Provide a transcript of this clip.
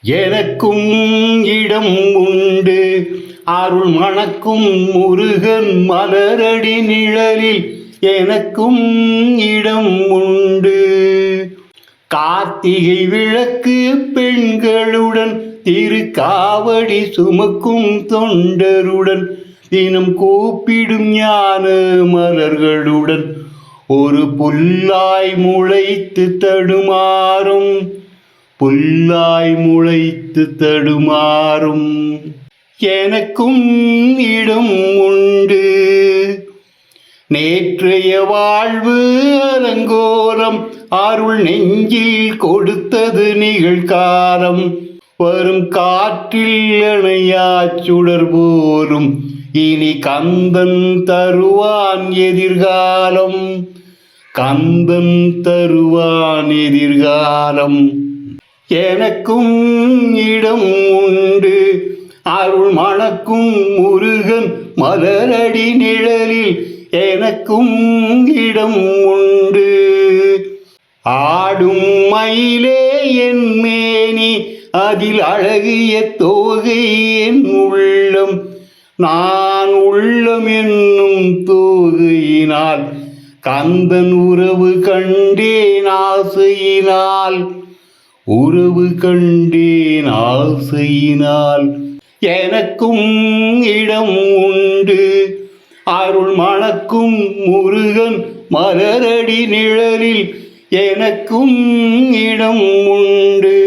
எனக்கும் இடம் உண்டு அருள் மணக்கும் முருகன் மலரடி நிழலில் எனக்கும் இடம் உண்டு. கார்த்திகை விளக்கு பெண்களுடன் திருக்காவடி சுமக்கும் தொண்டருடன் தினம் கூப்பிடும் ஞான மலர்களுடன் ஒரு புல்லாய் முளைத்து தடுமாறும் புல்லாய் முளைத்து தடுமாறும் எனக்கும் இடம் உண்டு. நேற்றைய வாழ்வு அலங்கோலம் அருள் நெஞ்சில் கொடுத்தது நிகழ்காலம். வரும் காற்றில் அணையா சுடர் போலும் இனி கந்தன் தருவான் எதிர்காலம். கந்தன் தருவான் எதிர்காலம். எனக்கும் இடம் உண்டு அருள் மணக்கும் முருகன் மலரடி நிழலில் எனக்கும் இடம் உண்டு. ஆடும் மயிலே என் மேனி அதில் அழகிய தோகை என் உள்ளம். நான் உள்ளம் என்னும் தோகையினால் கந்தன் உறவு கண்டேன் ஆசையினால். உறவு கண்டேன் ஆசையினால். எனக்கும் இடம் உண்டு அருள் மணக்கும் முருகன் மலரடி நிழலில் எனக்கும் இடம் உண்டு.